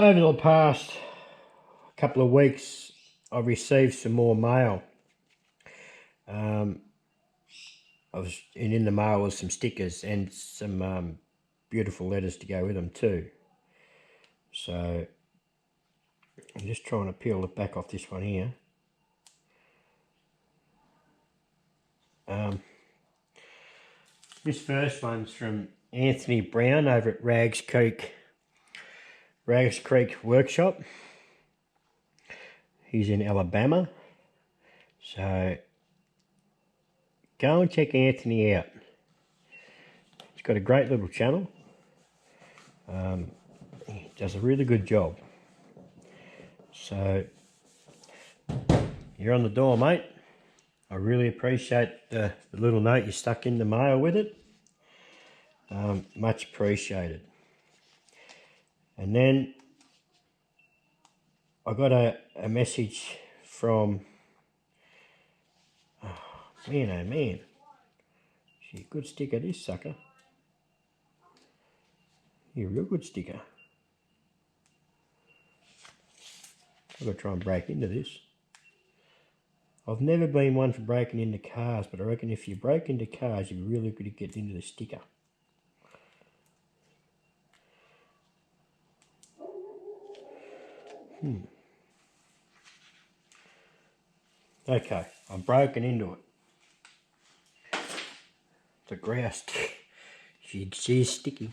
Over the past couple of weeks, I've received some more mail. In the mail was some stickers and some beautiful letters to go with them too. So I'm just trying to peel it back off this one here. This first one's from Anthony Brown over at Rags Creek Workshop. He's in Alabama. So go and check Anthony out. He's got a great little channel. He does a really good job. So you're on the door, mate. I really appreciate the little note you stuck in the mail with it. Much appreciated. And then I got a message from, oh man, she's a good sticker, this sucker. You're a real good sticker. I've got to try and break into this. I've never been one for breaking into cars, but I reckon if you break into cars, you're really good at getting into the sticker. Okay, I've broken into it. It's a grouse. She's sticky.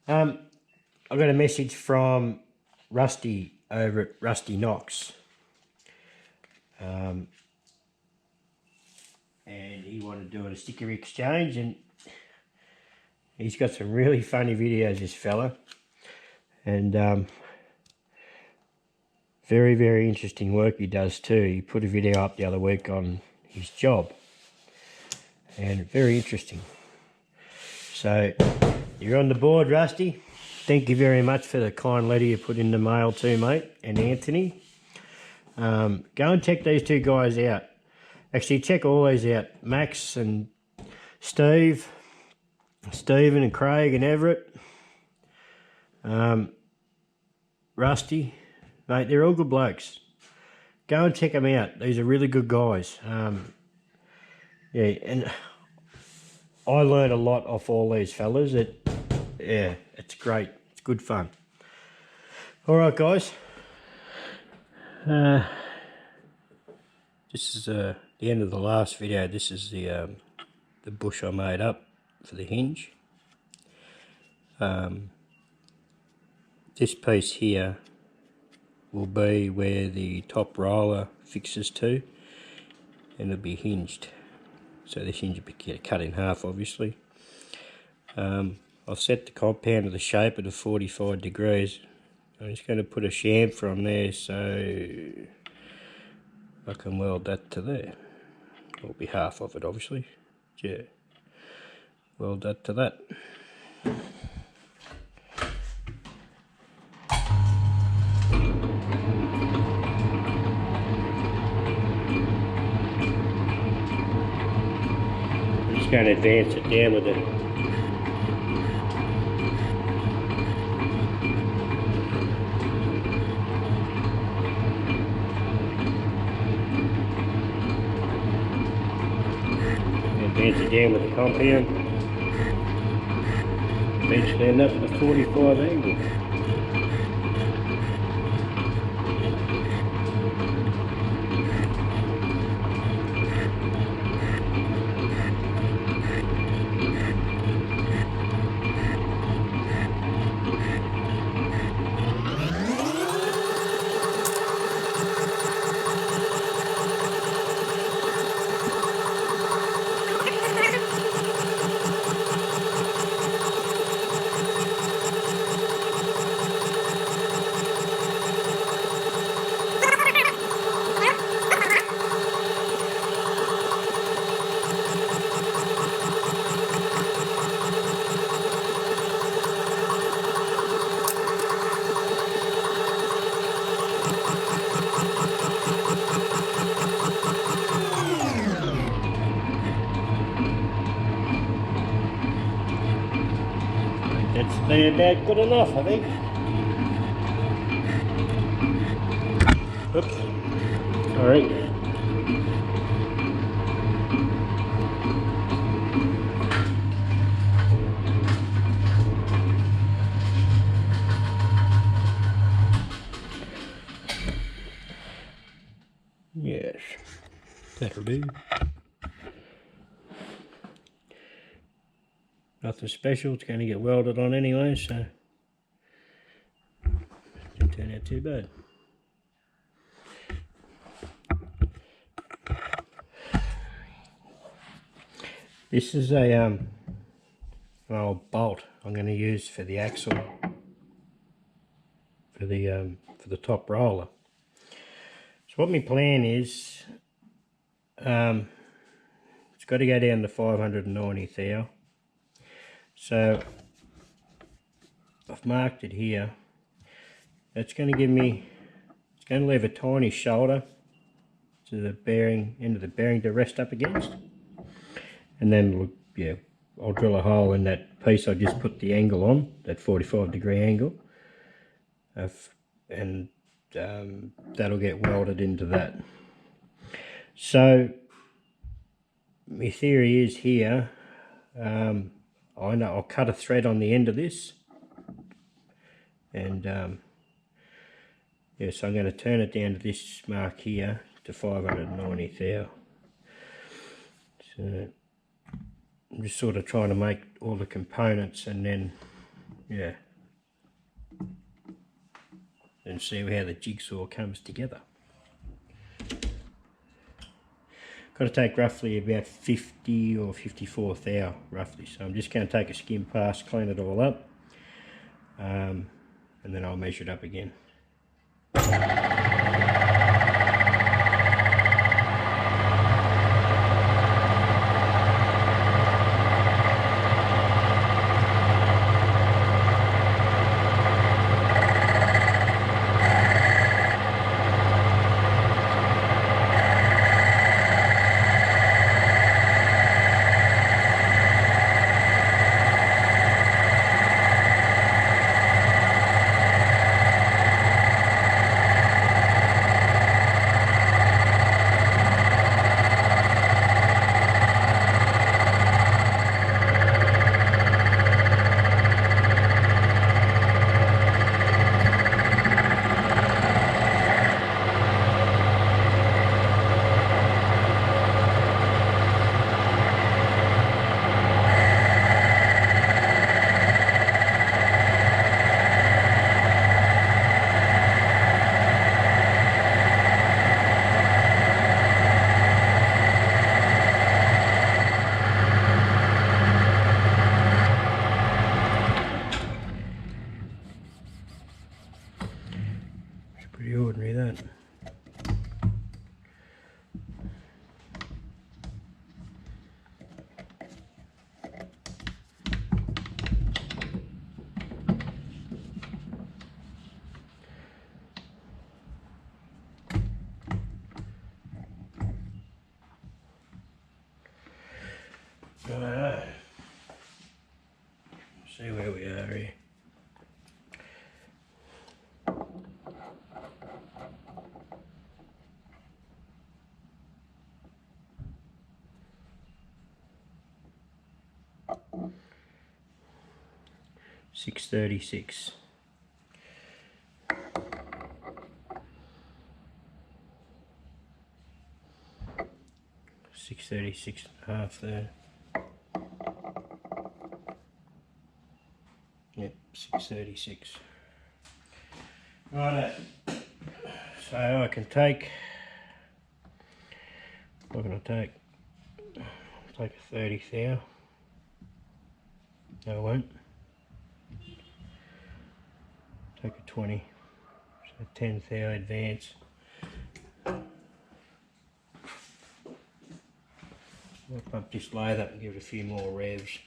I got a message from Rusty over at Rustinox. And he wanted to do a sticker exchange, and he's got some really funny videos, this fella, and very, very interesting work he does too. He put a video up the other week on his job, and very interesting. So you're on the board, Rusty. Thank you very much for the kind letter you put in the mail too, mate, and Anthony. Go and check these two guys out. Actually, check all these out. Max and Stephen and Craig and Everett. Rusty. Mate, they're all good blokes. Go and check them out. These are really good guys. Yeah, and I learned a lot off all these fellas. Yeah, it's great. It's good fun. All right, guys. This is the end of the last video. This is the bush I made up for the hinge. This piece here will be where the top roller fixes to, and it'll be hinged. So this hinge will be cut in half, obviously. I've set the compound to the shape of the 45 degrees. I'm just going to put a chamfer on there so I can weld that to there. It'll be half of it, obviously. Yeah. Weld that to that. I'm just going to advance it down with it. Advance it down with the compound. Eventually end up with a 45 angle. That's about good enough, I think. Oops. Sorry. Yes, that'll do. Nothing special, it's going to get welded on anyway, so it didn't turn out too bad. This is an old bolt I'm going to use for the axle for the top roller. So what my plan is, it's got to go down to 590 thou. So I've marked it here. That's going to give me, it's going to leave a tiny shoulder to the bearing, end of the bearing to rest up against. And then, yeah, I'll drill a hole in that piece I just put the angle on, that 45-degree angle. And that'll get welded into that. So my theory is here, I know I'll cut a thread on the end of this, and yeah, so I'm going to turn it down to this mark here to 590 thou. So I'm just sort of trying to make all the components, and then yeah, and see how the jigsaw comes together. Got to take roughly about 50 or 54 thou roughly, so I'm just going to take a skim pass, clean it all up, and then I'll measure it up again. Pretty ordinary, that. Right. See where we are here. $636. $636.5 there. Yep, 636. Right, so I can take, what can I take? I'll take a 30 thou. No, I won't. Take a 20, so 10 thou advance. I'll pump this lathe up and give it a few more revs.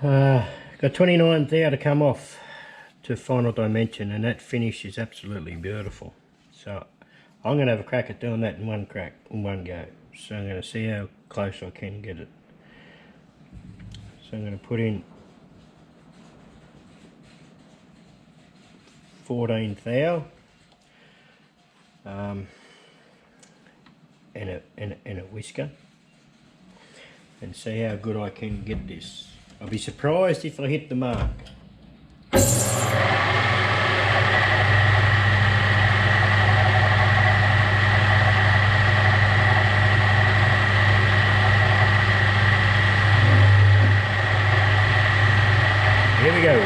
Got 29 thou to come off to final dimension, and that finish is absolutely beautiful. So I'm going to have a crack at doing that in one go. So I'm going to see how close I can get it. So I'm going to put in 14 thou and a whisker, and see how good I can get this. I'll be surprised if I hit the mark. Here we go.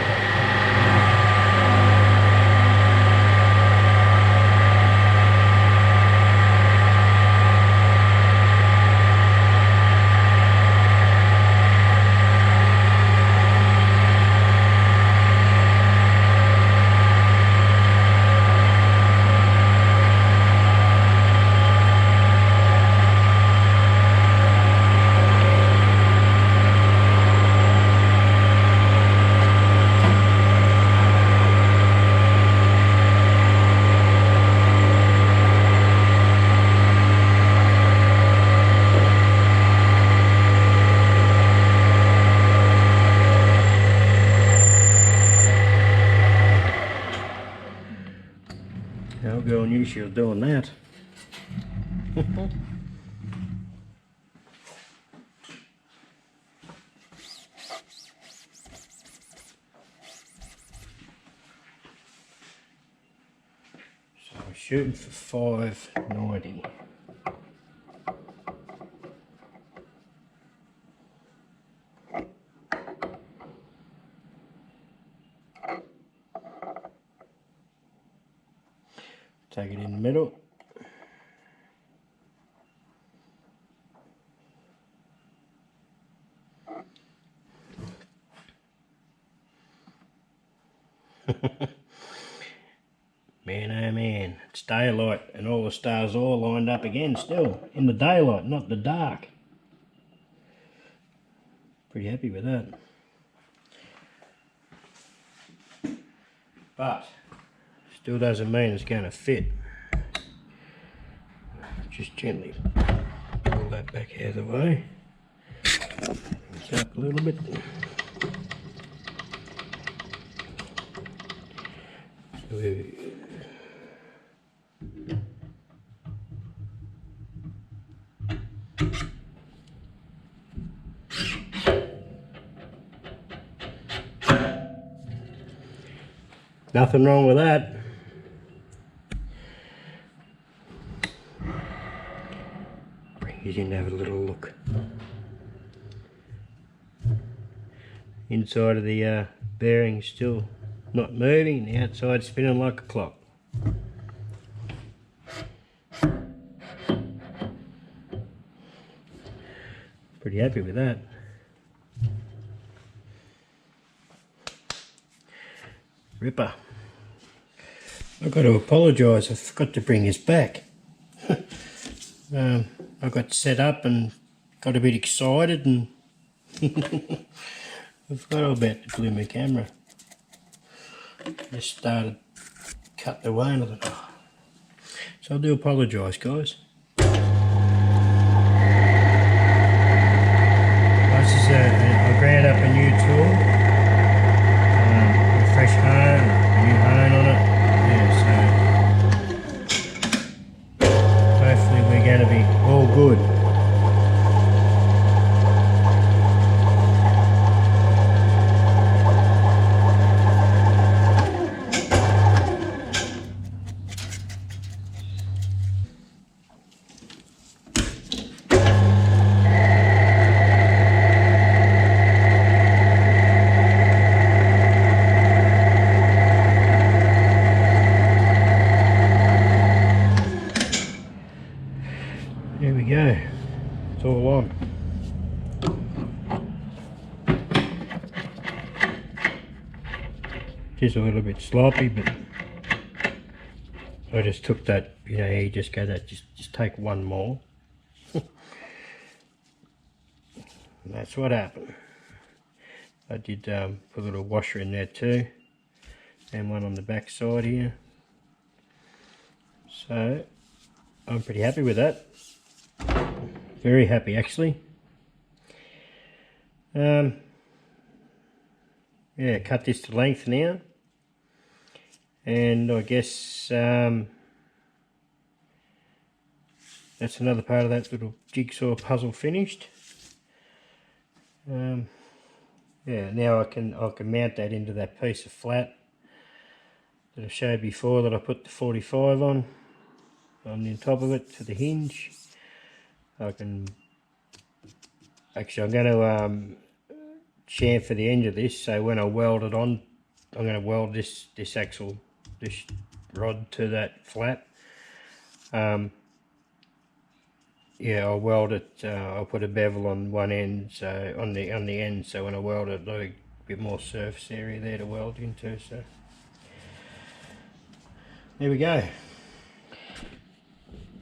Our girl knew she was doing that. So we're shooting for 590. Take it in the middle. Man, oh man, it's daylight and all the stars all lined up again still, in the daylight, not the dark. Pretty happy with that. But still doesn't mean it's going to fit. Just gently pull that back out of the way. It's up a little bit. Nothing wrong with that. Bring it in to have a little look. Inside of the bearing still not moving, the outside spinning like a clock. Pretty happy with that. Ripper. I've got to apologise, I forgot to bring this back. I got set up and got a bit excited and I forgot all about the blooming camera. Just started cutting away and I thought, oh. So I do apologise, guys. This is I ground up a new tool, a fresh hone, new hone on it. Yeah, so hopefully we're going to be all good. There we go, it's all on. Just a little bit sloppy, but I just took that, you know, you just go that, just take one more. And that's what happened. I did put a little washer in there too, and one on the back side here. So I'm pretty happy with that. Very happy actually. Yeah, cut this to length now, and I guess that's another part of that little jigsaw puzzle finished. Yeah, now I can mount that into that piece of flat that I showed before that I put the 45 on the top of it to the hinge. I can actually, I'm going to chamfer the end of this, so when I weld it on, I'm going to weld this axle, this rod to that flat. Yeah, I'll weld it. I'll put a bevel on one end, so on the end, so when I weld it, there'll be a bit more surface area there to weld into. So there we go.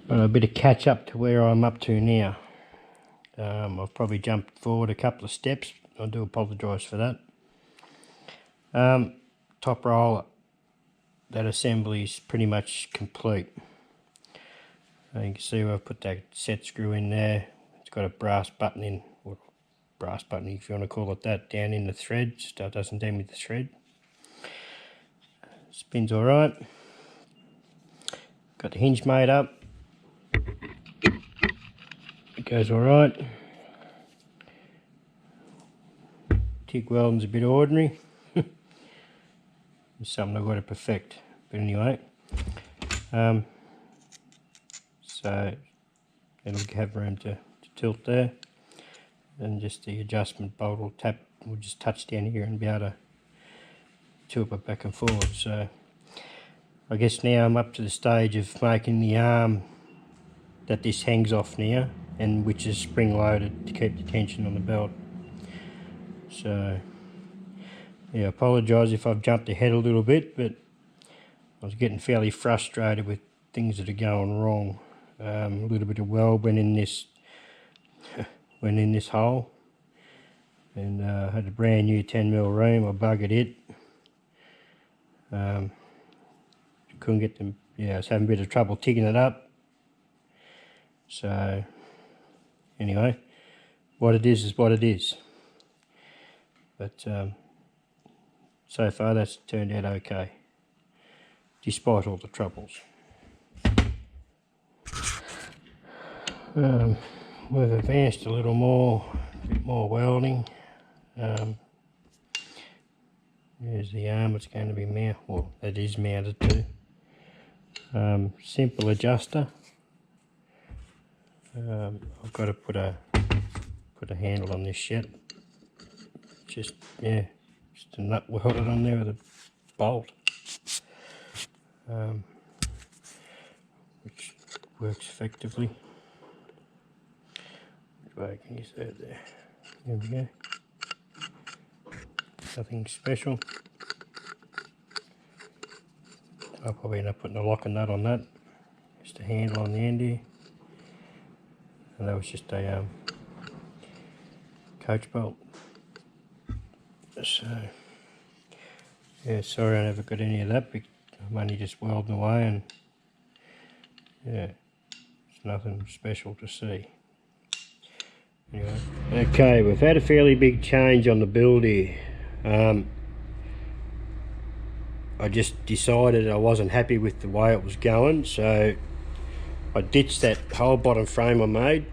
Got a bit of catch up to where I'm up to now. I've probably jumped forward a couple of steps. I do apologise for that. Top roller, that assembly is pretty much complete. You can see where I've put that set screw in there. It's got a brass button in, or brass button if you want to call it that, down in the thread, so it doesn't damage the thread. Spins alright. Got the hinge made up. It goes alright. TIG welding's a bit ordinary. It's something I've got to perfect. But anyway, so it'll have room to tilt there, and just the adjustment bolt will just touch down here and be able to tilt it back and forward. So I guess now I'm up to the stage of making the arm that this hangs off now, and which is spring loaded to keep the tension on the belt. So yeah, I apologise if I've jumped ahead a little bit, but I was getting fairly frustrated with things that are going wrong. A little bit of weld went in this hole, and I had a brand new 10mm ream. I buggered it. Couldn't get them. Yeah, I was having a bit of trouble tigging it up. So anyway, what it is what it is. But so far that's turned out okay, despite all the troubles. We've advanced a little more, a bit more welding. There's the arm it's going to be mounted, well, it is mounted to. Simple adjuster. I've got to put a handle on this yet. Just a nut welded on there with a bolt, which works effectively. Which way can you see it there? There we go. Nothing special. I'll probably end up putting a lock and nut on that. Just a handle on the end here. And that was just a coach bolt. So yeah, sorry I never got any of that. I'm only just welding away, and yeah, it's nothing special to see. Anyway, okay, we've had a fairly big change on the build here. I just decided I wasn't happy with the way it was going, so I ditched that whole bottom frame I made.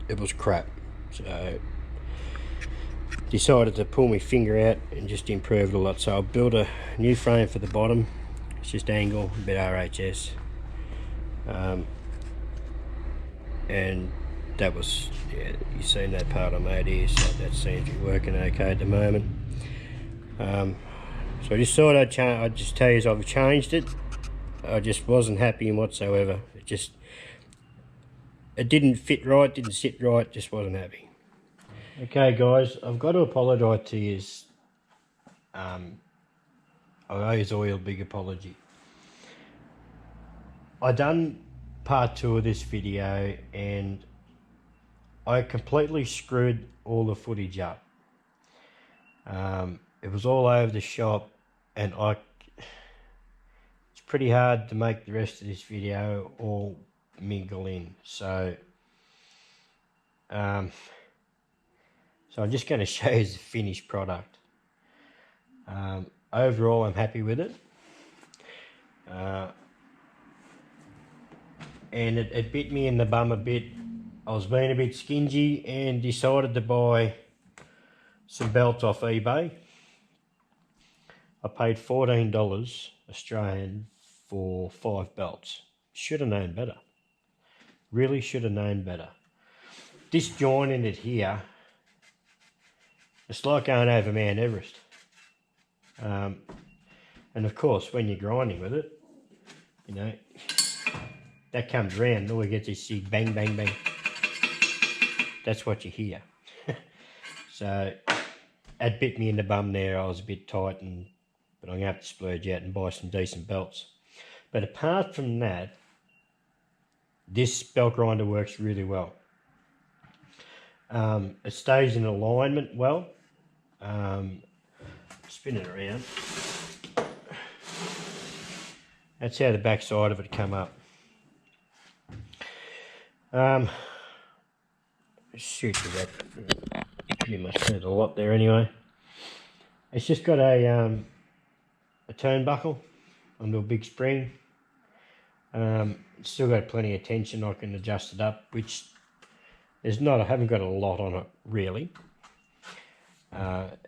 It was crap, so decided to pull my finger out and just improve it a lot. So I built a new frame for the bottom. It's just angle, a bit RHS, and that was, yeah, you've seen that part I made here, so that seems to be working okay at the moment. So I just thought I'd just tell you I've changed it. I just wasn't happy in whatsoever. It didn't fit right, didn't sit right, just wasn't happy. Okay guys, I've got to apologise to you. I owe you all a big apology. I done part 2 of this video, and I completely screwed all the footage up. It was all over the shop, and it's pretty hard to make the rest of this video all mingle in. So I'm just going to show you the finished product. Overall, I'm happy with it. And it bit me in the bum a bit. I was being a bit stingy and decided to buy some belts off eBay. I paid $14 Australian for 5 belts. Should have known better. Really should have known better. This joint in it here, it's like going over Mount Everest. And of course, when you're grinding with it, you know, that comes round, all you get is this bang, bang, bang. That's what you hear. So it bit me in the bum there. I was a bit tight, but I'm going to have to splurge out and buy some decent belts. But apart from that, this belt grinder works really well. It stays in alignment well. Spin it around. That's how the back side of it come up. Shoot with that. You must have a lot there anyway. It's just got a turnbuckle onto a big spring. It's still got plenty of tension. I can adjust it up, which there's not. I haven't got a lot on it really. But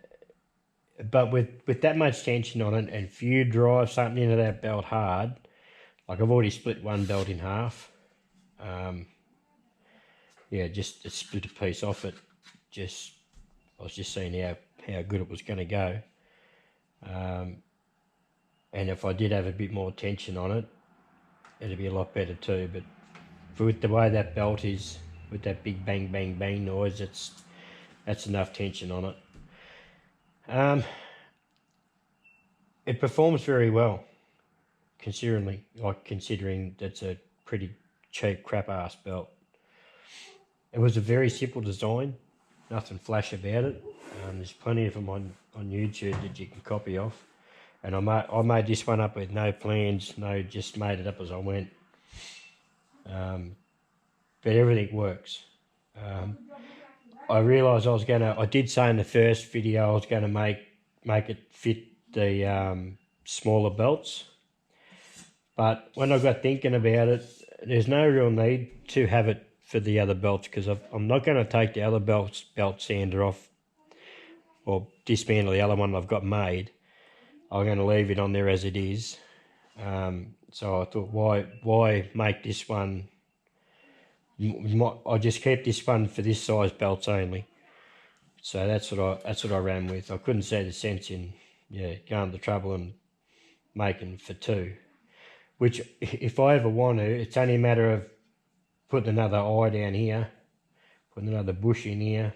with that much tension on it, and if you drive something into that belt hard, like I've already split one belt in half. Yeah, just split a piece off it. I was just seeing how good it was going to go. And if I did have a bit more tension on it, it'd be a lot better too. But with the way that belt is, with that big bang bang bang noise, that's enough tension on it. It performs very well, considering that's a pretty cheap crap ass belt. It was a very simple design, nothing flash about it. There's plenty of them on YouTube that you can copy off. And I made this one up with no plans, just made it up as I went. But everything works. I realised I did say in the first video I was going to make it fit the smaller belts. But when I got thinking about it, there's no real need to have it for the other belts, because I'm not going to take the other belt sander off or dismantle the other one I've got made. I'm going to leave it on there as it is. So I thought, why make this one? I'll just keep this one for this size belts only. So that's what I ran with. I couldn't see the sense in going to the trouble and making for 2. Which, if I ever want to, it's only a matter of putting another eye down here, putting another bush in here,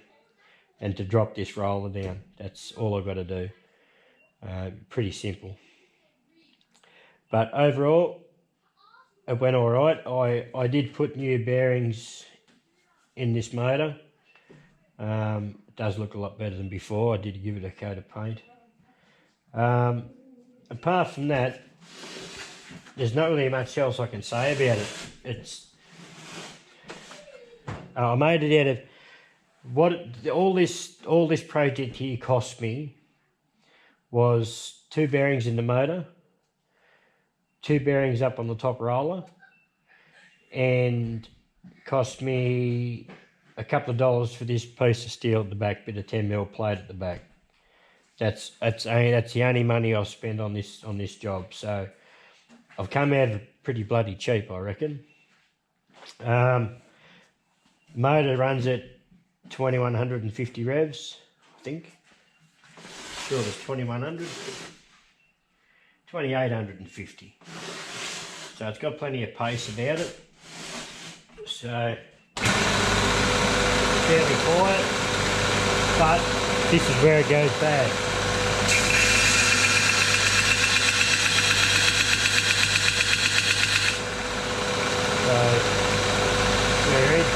and to drop this roller down. That's all I've got to do. Pretty simple. But overall, it went all right. I did put new bearings in this motor. It does look a lot better than before. I did give it a coat of paint. Apart from that, there's not really much else I can say about it. I made it out of all this project here cost me was 2 bearings in the motor, 2 bearings up on the top roller, and cost me a couple of dollars for this piece of steel at the back, bit of 10mm plate at the back. That's the only money I've spent on this job. So I've come out of it pretty bloody cheap, I reckon. Motor runs at 2150 revs, I think. Sure, it's 2100, 2850. So it's got plenty of pace about it. So fairly quiet, but this is where it goes bad. So there it is.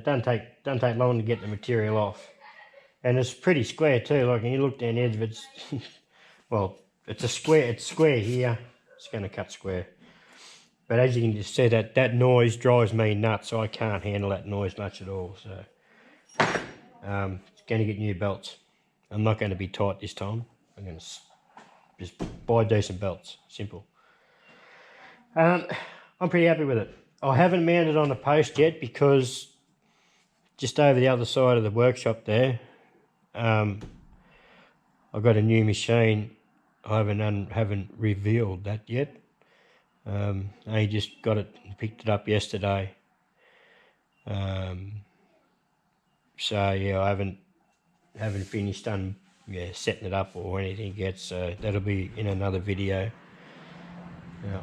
don't take long to get the material off. And it's pretty square too. Like when you look down the edge of it, well, it's square here. It's going to cut square. But as you can just see, that noise drives me nuts. So I can't handle that noise much at all. So it's going to get new belts. I'm not going to be tight this time. I'm going to just buy decent belts. Simple. I'm pretty happy with it. I haven't mounted on a post yet because just over the other side of the workshop there, I've got a new machine. I haven't revealed that yet. I just got it and picked it up yesterday. So yeah, I haven't finished setting it up or anything yet. So that'll be in another video.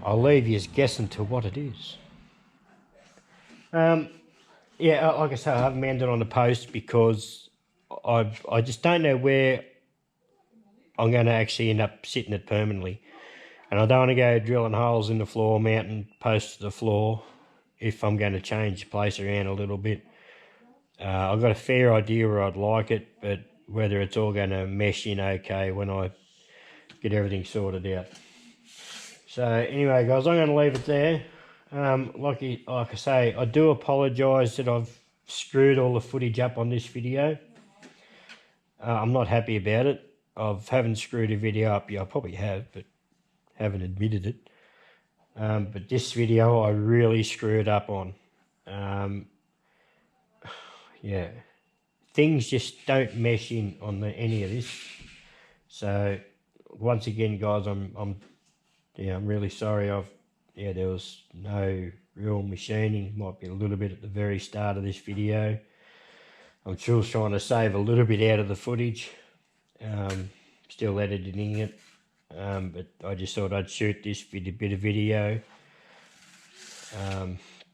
I'll leave you guessing to what it is. Yeah, like I say, I haven't mounted on the post because I just don't know where I'm going to actually end up sitting it permanently. And I don't want to go drilling holes in the floor, mounting posts to the floor if I'm going to change the place around a little bit. I've got a fair idea where I'd like it, but whether it's all going to mesh in okay when I get everything sorted out. So anyway, guys, I'm going to leave it there. Like I say, I do apologise that I've screwed all the footage up on this video. I'm not happy about it. I haven't screwed a video up. Yeah, I probably have, but haven't admitted it. But this video I really screwed up on. Yeah, things just don't mesh in on any of this. So once again, guys, I'm really sorry. There was no real machining. Might be a little bit at the very start of this video. I'm still trying to save a little bit out of the footage. Still editing it. But I just thought I'd shoot this bit of video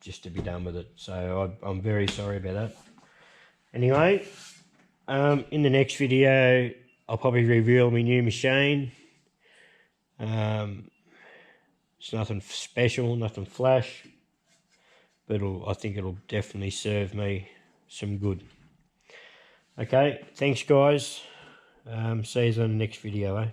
just to be done with it. So I'm very sorry about that. Anyway, in the next video, I'll probably reveal my new machine. It's nothing special, nothing flash, but I think it'll definitely serve me some good. Okay, thanks guys. See you on the next video, eh?